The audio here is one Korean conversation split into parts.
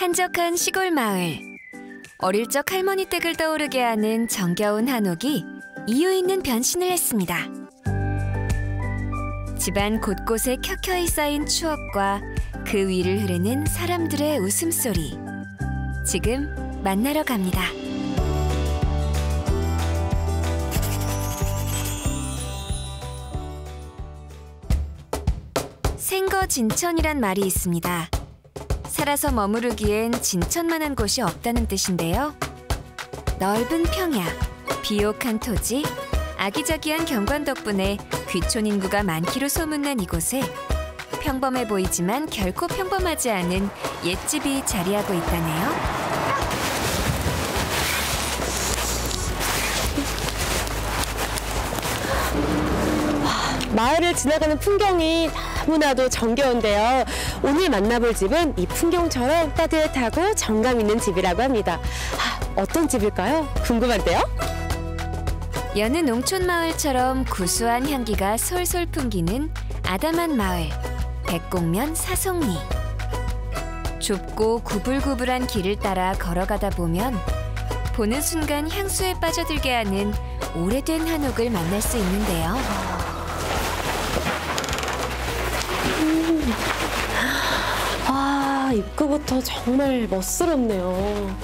한적한 시골 마을. 어릴 적 할머니 댁을 떠오르게 하는 정겨운 한옥이 이유 있는 변신을 했습니다. 집안 곳곳에 켜켜이 쌓인 추억과 그 위를 흐르는 사람들의 웃음소리. 지금 만나러 갑니다. 생거진천이란 말이 있습니다. 살아서 머무르기엔 진천만한 곳이 없다는 뜻인데요. 넓은 평야, 비옥한 토지, 아기자기한 경관 덕분에 귀촌 인구가 많기로 소문난 이곳에 평범해 보이지만 결코 평범하지 않은 옛집이 자리하고 있다네요. 마을을 지나가는 풍경이 너무나도 정겨운데요. 오늘 만나볼 집은 이 풍경처럼 따뜻하고 정감 있는 집이라고 합니다. 어떤 집일까요? 궁금한데요? 여느 농촌 마을처럼 구수한 향기가 솔솔 풍기는 아담한 마을, 백곡면 사송리. 좁고 구불구불한 길을 따라 걸어가다 보면 보는 순간 향수에 빠져들게 하는 오래된 한옥을 만날 수 있는데요. 입구부터 정말 멋스럽네요.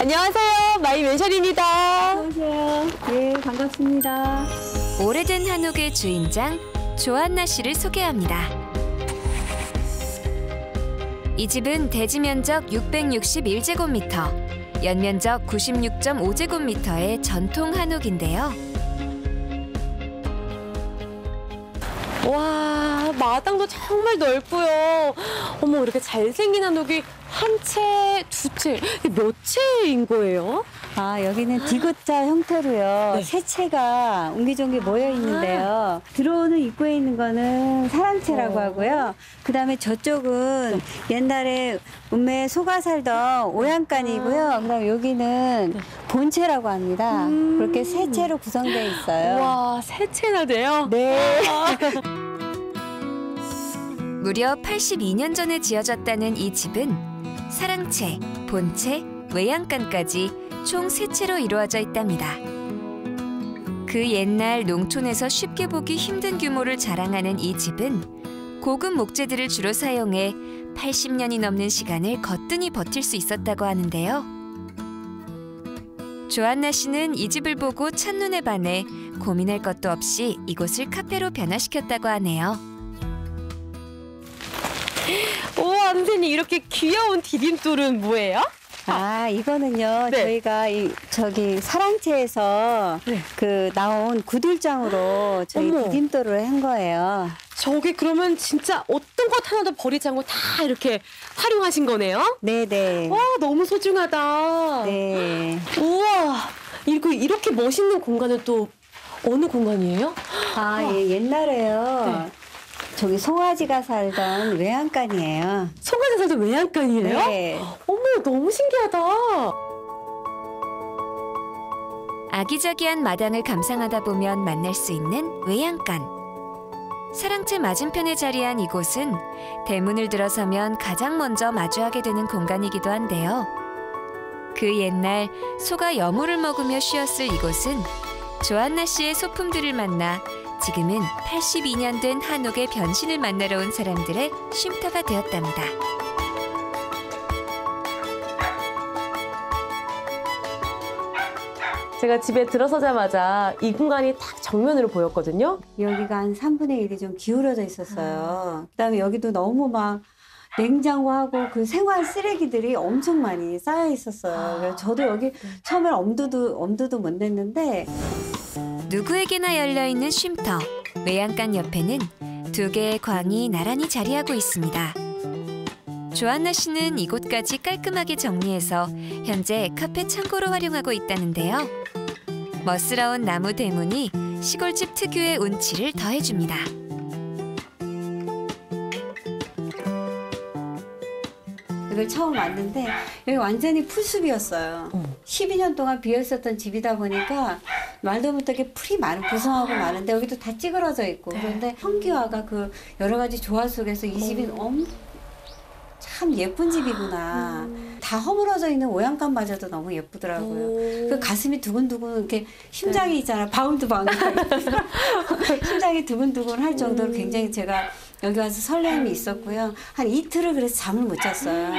안녕하세요. 마이 맨션입니다. 안녕하세요. 네, 반갑습니다. 오래된 한옥의 주인장 조한나 씨를 소개합니다. 이 집은 대지 면적 661제곱미터, 연면적 96.5제곱미터의 전통 한옥인데요. 와, 마당도 정말 넓고요. 어머, 이렇게 잘생긴 한옥이 한 채, 두 채, 몇 채인 거예요? 여기는 디귿자 형태로요. 네. 세 채가 옹기종기 모여 있는데요. 들어오는 입구에 있는 거는 사랑채라고 하고요. 그다음에 저쪽은 옛날에 읍내에 소가 살던 오양간이고요. 그다음에 여기는 본채라고 합니다. 그렇게 세 채로 구성되어 있어요. 와, 세 채나 돼요? 네. 무려 82년 전에 지어졌다는 이 집은 사랑채, 본채, 외양간까지 총 3채로 이루어져 있답니다. 그 옛날 농촌에서 쉽게 보기 힘든 규모를 자랑하는 이 집은 고급 목재들을 주로 사용해 80년이 넘는 시간을 거뜬히 버틸 수 있었다고 하는데요. 조한나 씨는 이 집을 보고 첫눈에 반해 고민할 것도 없이 이곳을 카페로 변화시켰다고 하네요. 우와, 선생님, 이렇게 귀여운 디딤돌은 뭐예요? 이거는요. 네. 저희가 저기 사랑채에서 네. 나온 구들장으로 저희 어머. 디딤돌을 한 거예요. 저게 그러면 진짜 어떤 것 하나도 버리지 않고 다 이렇게 활용하신 거네요? 네네. 와, 너무 소중하다. 네. 우와, 이렇게 멋있는 공간은 또 어느 공간이에요? 예, 옛날에요. 네. 저기 송아지가 살던 외양간이에요. 송가에 살던 외양간이에요? 네. 어머, 너무 신기하다. 아기자기한 마당을 감상하다 보면 만날 수 있는 외양간. 사랑채 맞은편에 자리한 이곳은 대문을 들어서면 가장 먼저 마주하게 되는 공간이기도 한데요. 그 옛날 소가 여물을 먹으며 쉬었을 이곳은 조한나 씨의 소품들을 만나 지금은 82년 된 한옥의 변신을 만나러 온 사람들의 쉼터가 되었답니다. 제가 집에 들어서자마자 이 공간이 딱 정면으로 보였거든요. 여기가 한 3분의 1이 좀 기울어져 있었어요. 그다음에 여기도 너무 막 냉장고하고 그 생활 쓰레기들이 엄청 많이 쌓여 있었어요. 그래서 저도 여기 처음에 엄두도 못 냈는데 누구에게나 열려있는 쉼터, 외양간 옆에는 2개의 광이 나란히 자리하고 있습니다. 조한나 씨는 이곳까지 깔끔하게 정리해서 현재 카페 창고로 활용하고 있다는데요. 멋스러운 나무 대문이 시골집 특유의 운치를 더해줍니다. 여기 처음 왔는데 여기 완전히 풀숲이었어요. 12년 동안 비어있었던 집이다 보니까 말도 못하게 풀이 구성하고 많은데 여기도 다 찌그러져 있고 그런데 현기화가 그 여러 가지 조화 속에서 이 집이 참 예쁜 집이구나. 다 허물어져 있는 오양간마저도 너무 예쁘더라고요. 그 가슴이 두근두근 이렇게 심장이 있잖아. 바운드. 심장이 두근두근 할 정도로 굉장히 제가 여기 와서 설렘이 있었고요. 한 이틀을 그래서 잠을 못 잤어요.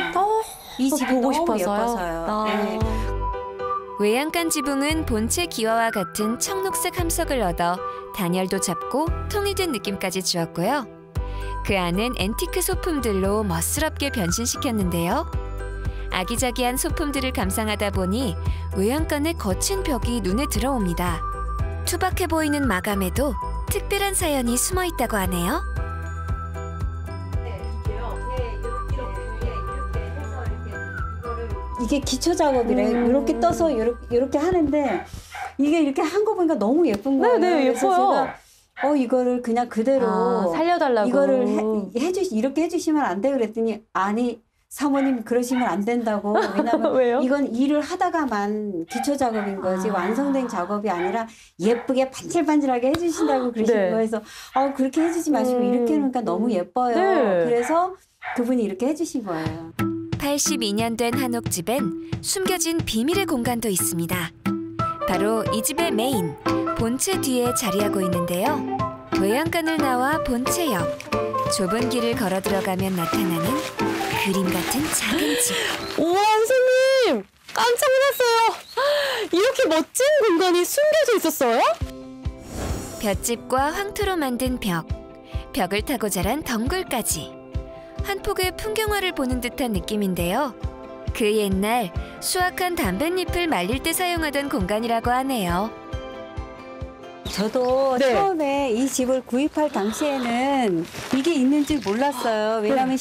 이 집이 보고 너무 싶어서요? 예뻐서요. 네. 외양간 지붕은 본체 기와와 같은 청록색 함석을 얻어 단열도 잡고 통이 된 느낌까지 주었고요. 그 안은 앤티크 소품들로 멋스럽게 변신시켰는데요. 아기자기한 소품들을 감상하다 보니 외양간의 거친 벽이 눈에 들어옵니다. 투박해 보이는 마감에도 특별한 사연이 숨어 있다고 하네요. 이게 기초 작업이래. 이렇게 떠서 이렇게 하는데 이게 이렇게 한 거 보니까 너무 예쁜 거예요. 네, 그래서 예뻐요. 제가 이거를 그냥 그대로 살려달라고. 이거를 이렇게 해주시면 안 돼요. 그랬더니 아니 사모님 그러시면 안 된다고. 왜냐면 왜요? 이건 일을 하다가만 기초 작업인 거지 완성된 작업이 아니라 예쁘게 반질반질하게 해주신다고 그러신 네. 거예요. 그래서 그렇게 해주지 마시고 이렇게 해놓으니까 너무 예뻐요. 네. 그래서 그분이 이렇게 해주신 거예요. 82년 된 한옥집엔 숨겨진 비밀의 공간도 있습니다. 바로 이 집의 메인, 본체 뒤에 자리하고 있는데요. 외양간을 나와 본체역, 좁은 길을 걸어 들어가면 나타나는 그림 같은 작은 집. 우와, 선생님! 깜짝 놀랐어요. 이렇게 멋진 공간이 숨겨져 있었어요? 볏짚과 황토로 만든 벽, 벽을 타고 자란 덩굴까지. 한 폭의 풍경화를 보는 듯한 느낌인데요. 그 옛날 수확한 담뱃잎을 말릴 때 사용하던 공간이라고 하네요. 저도 네. 처음에 이 집을 구입할 당시에는 이게 있는 줄 몰랐어요. 왜냐하면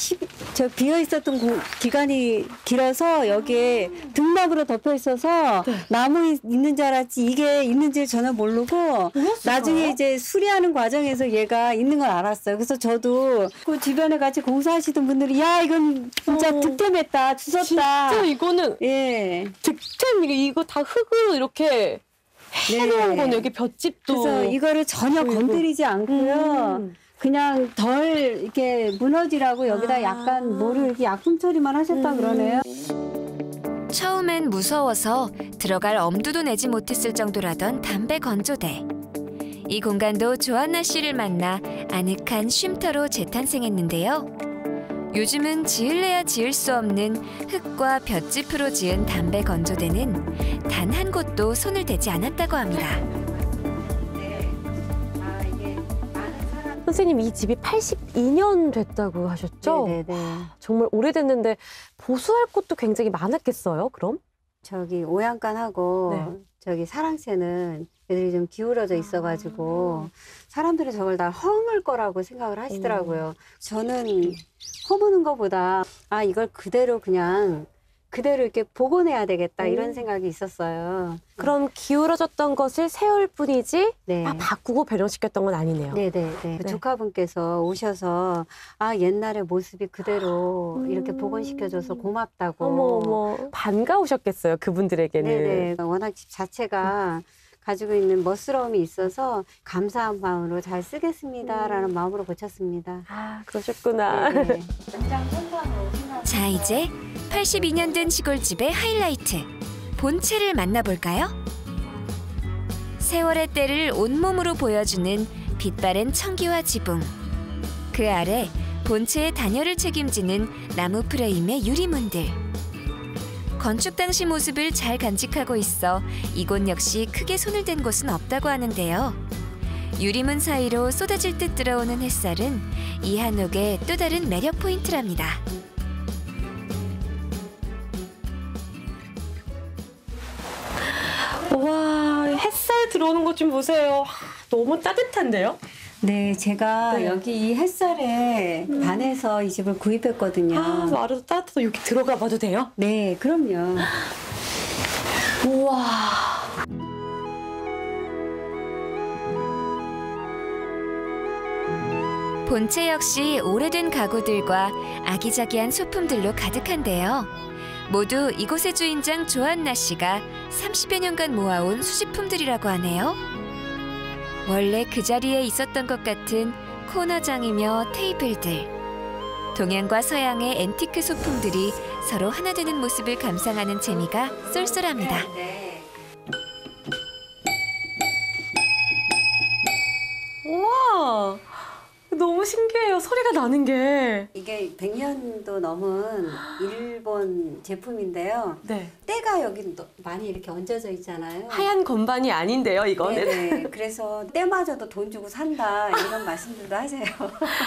저 비어 있었던 기간이 길어서 여기에 등막으로 덮여 있어서 나무 있는 줄 알았지 이게 있는 줄 전혀 모르고 나중에 이제 수리하는 과정에서 얘가 있는 걸 알았어요. 그래서 저도 그 주변에 같이 공사하시던 분들이 야 이건 진짜 득템했다 주웠다. 진짜 이거는 예. 득템, 이거 다 흙으로 이렇게 해놓은 거는 여기 볏짚도. 그래서 이거를 전혀 건드리지 않고요. 그냥 덜 이렇게 무너지라고 여기다 약간 뭐를 이렇게 약품 처리만 하셨다 그러네요. 처음엔 무서워서 들어갈 엄두도 내지 못했을 정도라던 담배 건조대. 이 공간도 조한나 씨를 만나 아늑한 쉼터로 재탄생했는데요. 요즘은 지을래야 지을 수 없는 흙과 볏짚으로 지은 담배 건조대는 단 한 곳도 손을 대지 않았다고 합니다. 선생님, 이 집이 82년 됐다고 하셨죠? 네네네. 정말 오래됐는데 보수할 곳도 굉장히 많았겠어요, 그럼? 저기 오양간하고 네. 저기 사랑채는 애들이 좀 기울어져 있어가지고 사람들이 저걸 다 허물 거라고 생각을 하시더라고요. 저는 허무는 것보다 이걸 그대로 이렇게 복원해야 되겠다 이런 생각이 있었어요. 그럼 기울어졌던 것을 세울 뿐이지 네. 다 바꾸고 변형시켰던 건 아니네요. 네네네. 네. 조카분께서 오셔서 옛날의 모습이 그대로 이렇게 복원시켜줘서 고맙다고. 어머 반가우셨겠어요, 그분들에게는. 네네. 워낙 집 자체가 가지고 있는 멋스러움이 있어서 감사한 마음으로 잘 쓰겠습니다라는 마음으로 고쳤습니다. 그러셨구나. 네네. 자, 이제 82년 된 시골집의 하이라이트, 본체를 만나볼까요? 세월의 때를 온몸으로 보여주는 빛바랜 청기와 지붕. 그 아래 본체의 단열을 책임지는 나무 프레임의 유리문들. 건축 당시 모습을 잘 간직하고 있어 이곳 역시 크게 손을 댄 곳은 없다고 하는데요. 유리문 사이로 쏟아질 듯 들어오는 햇살은 이 한옥의 또 다른 매력 포인트랍니다. 와, 햇살 들어오는 것 좀 보세요. 너무 따뜻한데요? 네, 제가 여기 이 햇살에 반해서 이 집을 구입했거든요. 아래도 따뜻해서 여기 들어가 봐도 돼요? 네, 그럼요. 우와. 본체 역시 오래된 가구들과 아기자기한 소품들로 가득한데요. 모두 이곳의 주인장 조한나 씨가 30여 년간 모아온 수집품들이라고 하네요. 원래 그 자리에 있었던 것 같은 코너장이며 테이블들, 동양과 서양의 앤티크 소품들이 서로 하나 되는 모습을 감상하는 재미가 쏠쏠합니다. 우와, 너무 신기해요. 소리가 나는 게. 이게 100년도 넘은 일본 제품인데요. 네. 때가 여기 많이 이렇게 얹어져 있잖아요. 하얀 건반이 아닌데요, 이거는. 네네. 그래서 때마저도 돈 주고 산다 이런 말씀들도 하세요.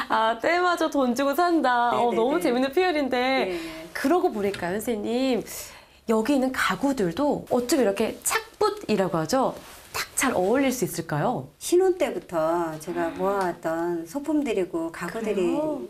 아, 때마저 돈 주고 산다. 네네네. 너무 재밌는 표현인데. 네. 그러고 보니까요, 선생님. 여기 있는 가구들도 어쩜 이렇게 착붙이라고 하죠? 딱 잘 어울릴 수 있을까요? 신혼 때부터 제가 모아왔던 소품들이고 가구들이 그래요?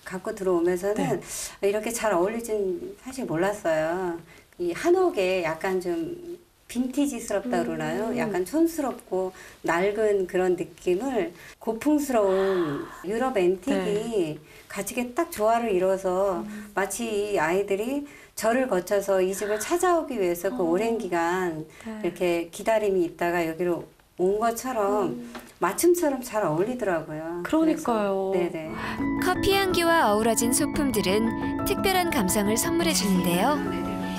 갖고 들어오면서는 이렇게 잘 어울릴지는 사실 몰랐어요. 이 한옥에 약간 좀 빈티지스럽다 그러나요? 약간 촌스럽고 낡은 그런 느낌을 고풍스러운 유럽 앤틱이 같이 딱 조화를 이뤄서 마치 이 아이들이 저를 거쳐서 이 집을 찾아오기 위해서 그 오랜 기간 이렇게 기다림이 있다가 여기로 온 것처럼 맞춤처럼 잘 어울리더라고요. 그러니까요. 그래서, 네네. 커피 향기와 어우러진 소품들은 특별한 감성을 선물해 주는데요.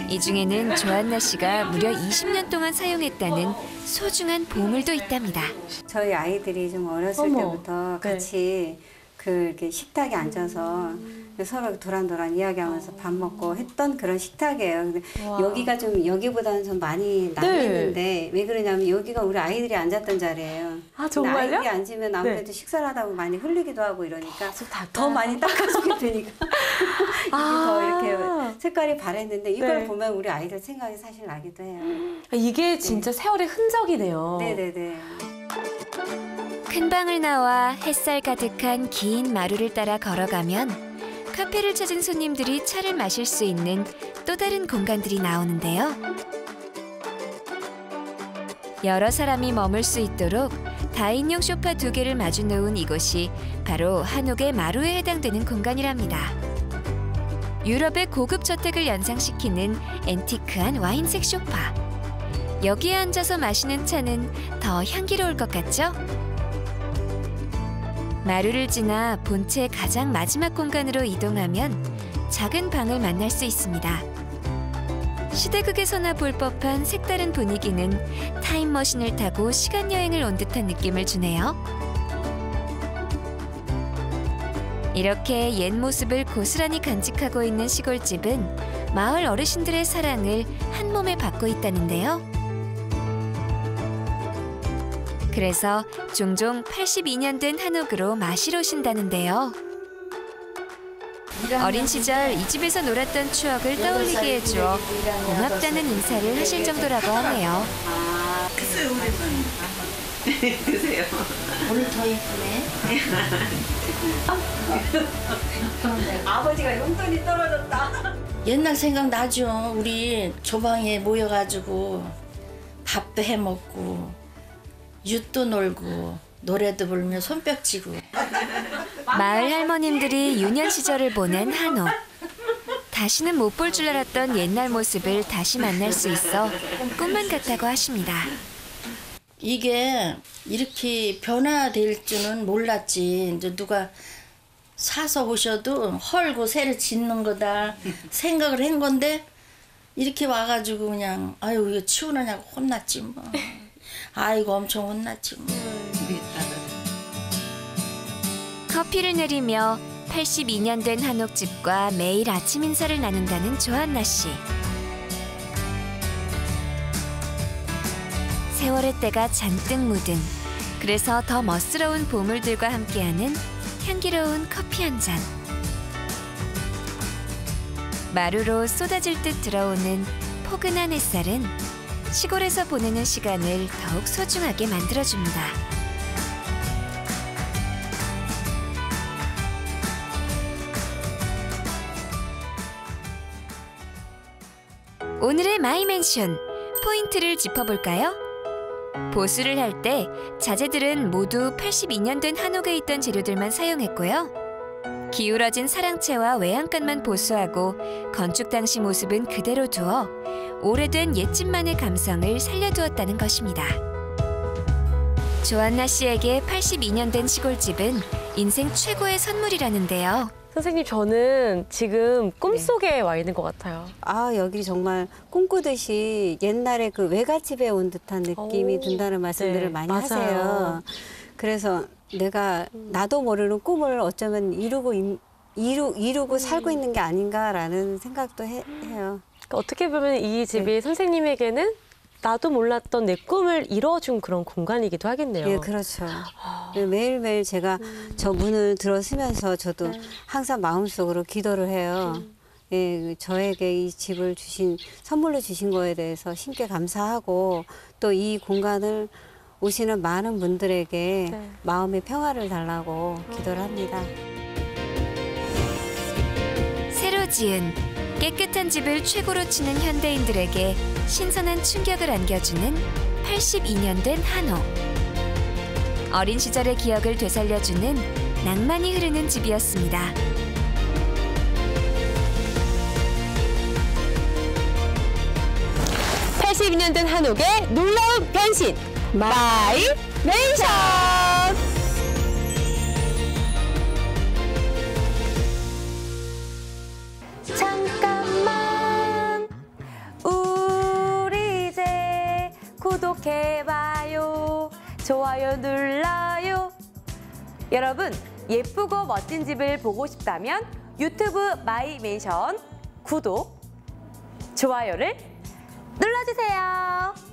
이 중에는 조한나 씨가 무려 20년 동안 사용했다는 소중한 보물도 있답니다. 저희 아이들이 좀 어렸을 어머. 때부터 같이 이렇게 식탁에 앉아서 서로 도란도란 이야기하면서 밥 먹고 했던 그런 식탁이에요. 근데 와. 여기가 좀 여기보다는 좀 많이 낭했는데 왜 그러냐면 여기가 우리 아이들이 앉았던 자리예요. 아, 근데 정말요? 아이들이 앉으면 아무래도 식사를 하다 보면 많이 흘리기도 하고 이러니까 닦아야 더 많이 닦아주게 되니까 이게 더 이렇게 색깔이 바랬는데 이걸 보면 우리 아이들 생각이 사실 나기도 해요. 이게 진짜 세월의 흔적이네요. 네네네. 큰 방을 나와 햇살 가득한 긴 마루를 따라 걸어가면 카페를 찾은 손님들이 차를 마실 수 있는 또 다른 공간들이 나오는데요. 여러 사람이 머물 수 있도록 다인용 소파 2개를 마주 놓은 이곳이 바로 한옥의 마루에 해당되는 공간이랍니다. 유럽의 고급 저택을 연상시키는 앤티크한 와인색 소파. 여기에 앉아서 마시는 차는 더 향기로울 것 같죠? 마루를 지나 본체의 가장 마지막 공간으로 이동하면 작은 방을 만날 수 있습니다. 시대극에서나 볼 법한 색다른 분위기는 타임머신을 타고 시간여행을 온 듯한 느낌을 주네요. 이렇게 옛 모습을 고스란히 간직하고 있는 시골집은 마을 어르신들의 사랑을 한 몸에 받고 있다는데요. 그래서 종종 82년 된 한옥으로 마시러 오신다는데요. 어린 시절 이 집에서 놀았던 추억을 떠올리게 해주어 고맙다는 인사를 하실 정도라고 하네요. 글쎄요, 드세요. 오늘 더 예쁘네. 아버지가 용돈이 떨어졌다. 옛날 생각나죠. 우리 조방에 모여가지고 밥도 해먹고 윷도 놀고 노래도 부르며 손뼉치고. 마을 할머님들이 유년 시절을 보낸 한옥. 다시는 못 볼 줄 알았던 옛날 모습을 다시 만날 수 있어 꿈만 같다고 하십니다. 이게 이렇게 변화될 줄은 몰랐지. 이제 누가 사서 오셔도 헐고 새를 짓는 거다 생각을 한 건데 이렇게 와가지고 그냥 아유 이거 치우느냐고 혼났지 뭐. 아이고 엄청 혼났지 뭐. 커피를 내리며 82년 된 한옥집과 매일 아침 인사를 나눈다는 조한나 씨. 세월의 때가 잔뜩 묻은, 그래서 더 멋스러운 보물들과 함께하는 향기로운 커피 한 잔. 마루로 쏟아질 듯 들어오는 포근한 햇살은 시골에서 보내는 시간을 더욱 소중하게 만들어줍니다. 오늘의 마이맨션, 포인트를 짚어볼까요? 보수를 할 때 자재들은 모두 82년 된 한옥에 있던 재료들만 사용했고요. 기울어진 사랑채와 외양간만 보수하고 건축 당시 모습은 그대로 두어 오래된 옛집만의 감성을 살려두었다는 것입니다. 조한나 씨에게 82년 된 시골집은 인생 최고의 선물이라는데요. 선생님, 저는 지금 꿈속에 와 있는 것 같아요. 아, 여기 정말 꿈꾸듯이 옛날에 그 외갓집에 온 듯한 느낌이 든다는 말씀들을 네, 많이 맞아요. 하세요. 그래서 내가 나도 모르는 꿈을 어쩌면 이루고 살고 있는 게 아닌가라는 생각도 해요. 그러니까 어떻게 보면 이 집이 선생님에게는 나도 몰랐던 내 꿈을 이뤄준 그런 공간이기도 하겠네요. 예, 그렇죠. 매일매일 제가 저 문을 들어서면서 저도 항상 마음속으로 기도를 해요. 예, 저에게 이 집을 선물로 주신 거에 대해서 신께 감사하고 또 이 공간을 오시는 많은 분들에게 네. 마음의 평화를 달라고 기도를 합니다. 새로 지은 깨끗한 집을 최고로 치는 현대인들에게 신선한 충격을 안겨주는 82년 된 한옥. 어린 시절의 기억을 되살려주는 낭만이 흐르는 집이었습니다. 팔십 82년 된 한옥의 놀라운 변신! 마이 맨션! 잠깐만 우리 이제 구독해봐요, 좋아요 눌러요. 여러분, 예쁘고 멋진 집을 보고 싶다면 유튜브 마이 맨션 구독, 좋아요를 눌러주세요.